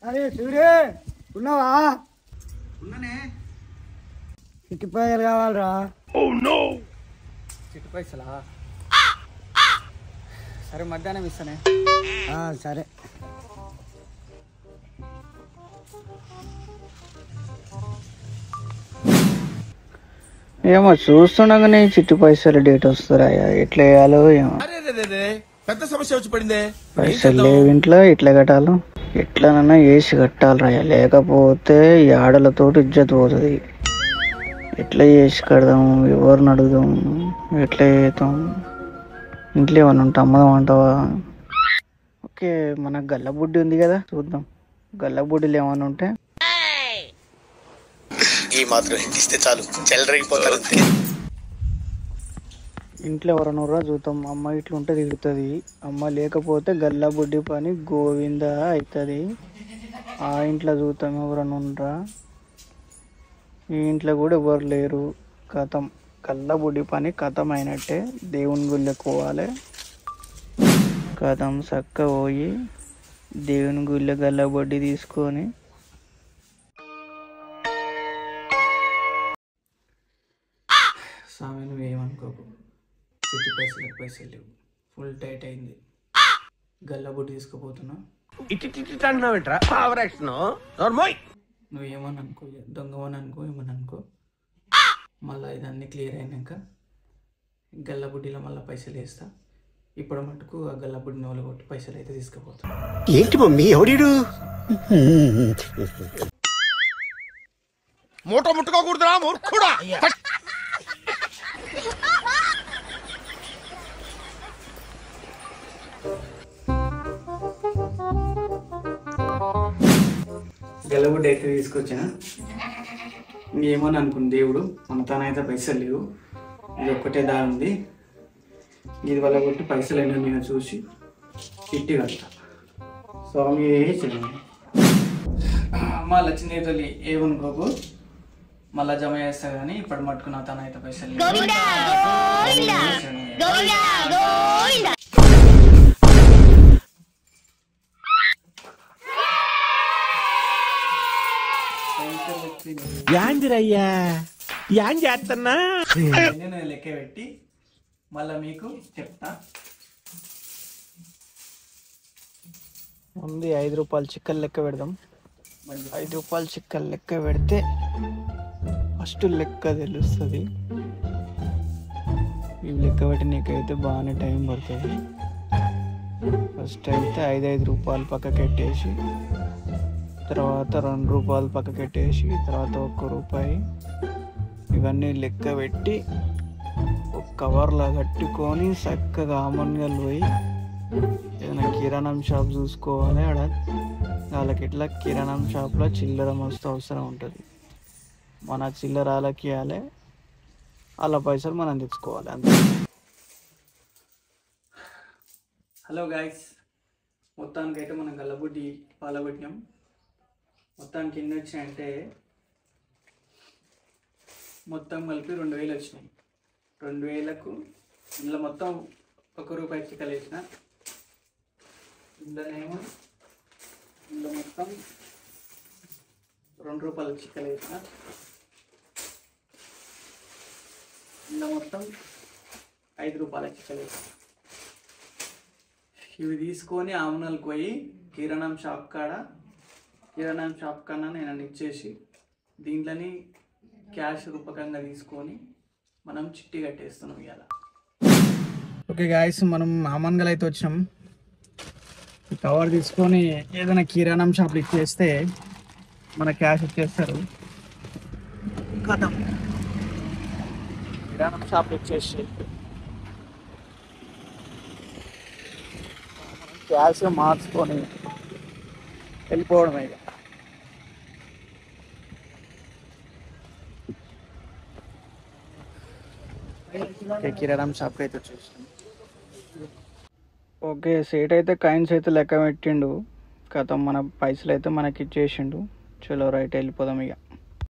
అరే సూర్య ఉన్నావా? ఉన్ననే. చిట్టి పైసలు కావాలరా. చిట్టు పైసలా? సరే మధ్యాహ్నం ఇస్తానే. సరే. ఏమో చూస్తుండగానే చిట్టు పైసలు డేట్ వస్తారా? ఎట్లా వేయాలో ఏమో. పెద్ద సమస్య వచ్చి పడిందే. పైసలు లేవు ఇంట్లో, ఎట్లా కట్టాలో? ఎట్లనన్నా వేసి కట్టాలరా, లేకపోతే ఈ ఆడలతోటి ఇజ్జత్ పోతుంది. ఎట్లా చేసి కడదాం? ఎవరిని అడుగుదాం? ఎట్లా చేద్దాం? ఇంట్లో ఏమన్నా ఉంటే అమ్మదాం అంటావా? ఓకే, మన గల్లబుడ్డి ఉంది కదా, చూద్దాం. గల్లబుడ్డిలు ఏమన్నా ఉంటే ఈ మాత్రం ఇస్తే చాలు, చెల్లరైపోతారు. ఇంట్లో ఎవరన్నా చూద్దాం. అమ్మ ఇట్లా ఉంటే తిడుతుంది. అమ్మ లేకపోతే గల్లబుడ్డి పని గోవింద అవుతుంది. ఆ ఇంట్లో చూద్దాం ఎవరన్నా ఉండరా. ఈ ఇంట్లో కూడా ఎవరు లేరు. కథం, గల్లబుడ్డి పని కథం అయినట్టే. దేవుని గుళ్ళకి పోవాలి. కథం చక్క పోయి దేవుని గుళ్ళ గల్లబుడ్డి తీసుకొని స్వామి నువ్వు ఏమనుకోకు, చిట్టి పైసలు లేవు, ఫుల్ టైట్ అయింది. గల్లబుడ్డి తీసుకుపోతున్నా. నువ్వు ఏమని అనుకో, దొంగమని అనుకో, ఏమని అనుకో. మళ్ళీ ఇదన్నీ క్లియర్ అయినాక గల్లబుడ్డిలో మళ్ళీ పైసలు వేస్తా. ఇప్పుడు మటుకు ఆ గల్లబుడ్డిని వాళ్ళు కొట్టి పైసలు అయితే తీసుకుపోతా. ఏంటి మమ్మీ ఎవడీడు? మూట ముట్టుకోకూడదురా మూర్ఖుడా. గల్లబుడ్డి అయితే తీసుకొచ్చిన. ఇంకేమని అనుకుంది దేవుడు, మన తనైతే పైసలు లేవు, ఇది ఒక్కటే దారి ఉంది, ఇది వల్ల కొట్టి పైసలు అయినా నేను చూసి చిట్టి కడతా. స్వామి మళ్ళీ చిన్న తల్లి ఏమనుకోకు, మళ్ళా జమ చేస్తా కానీ ఇప్పుడు మట్టుకున్న తనైతే పైసలు లేవు. యాందిరయ్యా యాం చేస్తున్నా? నేను లెక్క పెట్టి మళ్ళా మీకు చెప్తా. ఉంది 5 రూపాయలు చిక్కలు లెక్క పెడదాం. 5 రూపాయలు చిక్కలు లెక్క పెడితే ఫస్ట్ లెక్క తెలుస్తుంది. ఇవి లెక్క పెట్టి నీకైతే బాగానే టైం పడుతుంది. ఫస్ట్ అయితే 5 రూపాయలు పక్కకెట్టేసి, తర్వాత 2 రూపాయలు పక్కకెట్టేసి, తర్వాత 1 రూపాయి, ఇవన్నీ లెక్క పెట్టి ఒక కవర్లా కట్టుకొని చక్కగా ఆమన్గల్ పోయి ఏదైనా కిరాణం షాప్ చూసుకోవాలి. ఆడ వాళ్ళకి ఇట్లా కిరాణం షాప్లో చిల్లర మస్తు అవసరం ఉంటుంది. మన చిల్లర వాళ్ళకి ఇవ్వాలి, వాళ్ళ పైసలు మనం తెచ్చుకోవాలి అంతే. హలో గాయస్, మొత్తానికి అయితే మనం గల్లబుడ్డి పాలబెట్టినాం. మొత్తానికి ఎన్ని వచ్చినాయంటే మొత్తం కలిపి 2000 వచ్చినాయి. 2000కు ఇందులో మొత్తం 1 రూపాయి చిక్కలు వేసిన. ఇందులో మొత్తం 2 రూపాయల చిక్కలు వేసిన. ఇందులో మొత్తం 5 రూపాయల చిక్కలు వేసిన. ఇవి తీసుకొని ఆమనలకు పోయి కిరాణం షాప్ కన్నా నేను ఇచ్చేసి దీంట్లోని క్యాష్ రూపకంగా తీసుకొని మనం చిట్టి కట్టేస్తున్నాం ఇవాళ. ఓకే గాయస్, మనం ఆమన్గల్ అయితే వచ్చినాం. ఈ కవర్ తీసుకొని ఏదైనా కిరాణం షాప్లో ఇచ్చేస్తే మన క్యాష్ ఇచ్చేస్తారు. కథం, కిరాణం షాప్లో ఇచ్చేసి క్యాష్ మార్చుకొని వెళ్ళిపోవడమే. కిరాణం షాప్కి అయితే వచ్చేసాం. ఓకే, సేట్ అయితే కాయిన్స్ అయితే లెక్క పెట్టిండు. కథం మన పైసలు అయితే మనకి ఇచ్చేసిండు. చలో రైట్, వెళ్ళిపోదాం ఇక.